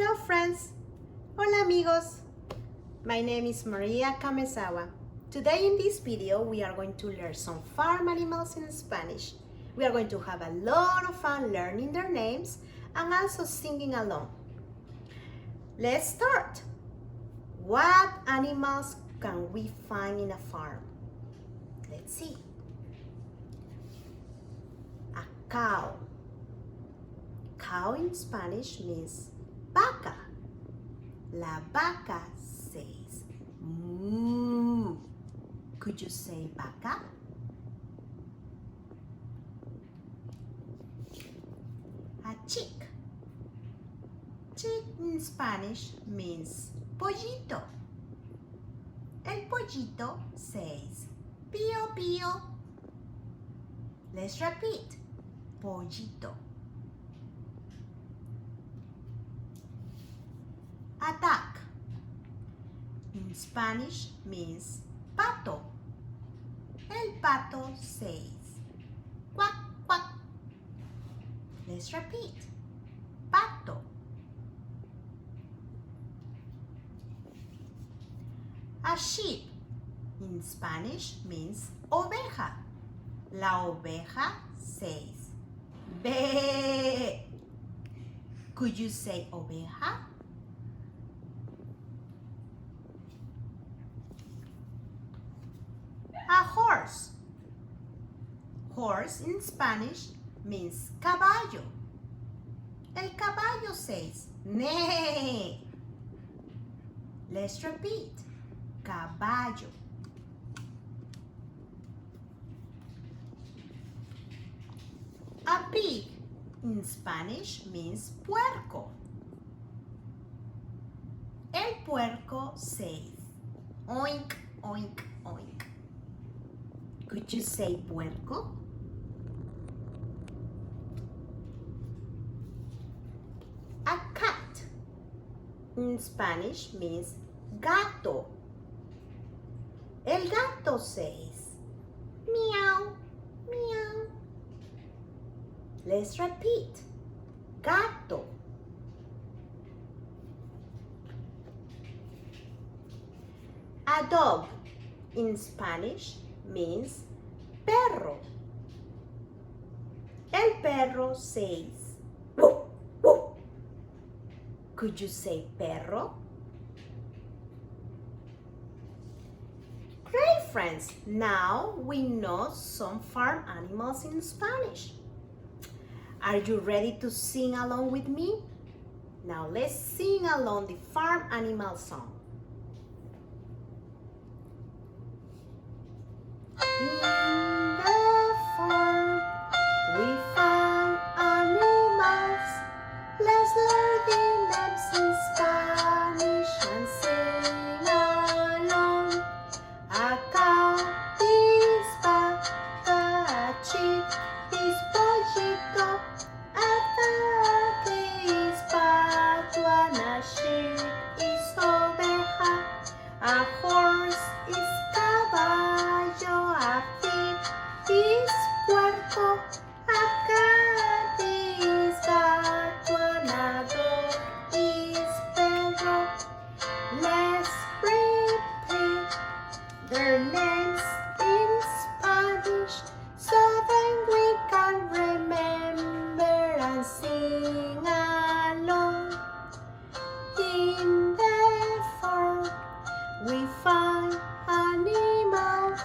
Hello friends! Hola amigos! My name is Maria Kamezawa. Today in this video we are going to learn some farm animals in Spanish. We are going to have a lot of fun learning their names and also singing along. Let's start! What animals can we find in a farm? Let's see. A cow. Cow in Spanish means vaca. La vaca says moo. Could you say vaca? A chick. Chick in Spanish means pollito. El pollito says pío pío. Let's repeat. Pollito. A duck in Spanish means pato. El pato says quack quack. Let's repeat. Pato. A sheep in Spanish means oveja. La oveja says bé. Could you say oveja? A horse. Horse in Spanish means caballo. El caballo says neigh. Let's repeat. Caballo. A pig in Spanish means puerco. El puerco says oink, oink, oink. Could you say puerco? A cat in Spanish means gato. El gato says meow, meow. Let's repeat. Gato. A dog in Spanish means perro. El perro says woof, woof. Could you say perro? Great friends, now we know some farm animals in Spanish. Are you ready to sing along with me? Now let's sing along the farm animal song. In the farm we find animals. Let's learn the names in Spanish and sing along. A cow is vaca, a chick is pollito, a duck is pato, and a sheep is oveja. A horse is caballo, a pig is puerco, a cat is gato, and a dog is perro. Let's repeat their names in Spanish so then we can remember and sing along. In the farm we find animals.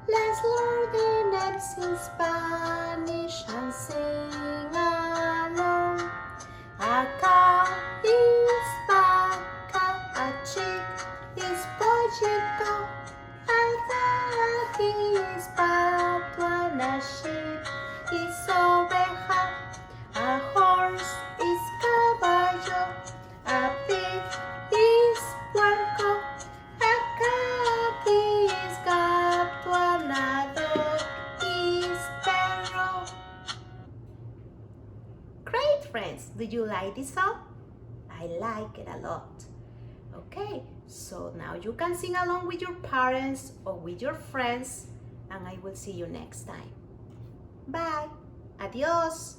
Let's learn the names in Spanish and sing along. A cow is vaca, a chick is pollito, a duck is pato, and a sheep is oveja. A horse is caballo, a pig is puerco, a cat is gato, and a dog is perro. Great friends, do you like this song? I like it a lot. Okay, so now you can sing along with your parents or with your friends, and I will see you next time. Bye. Adios.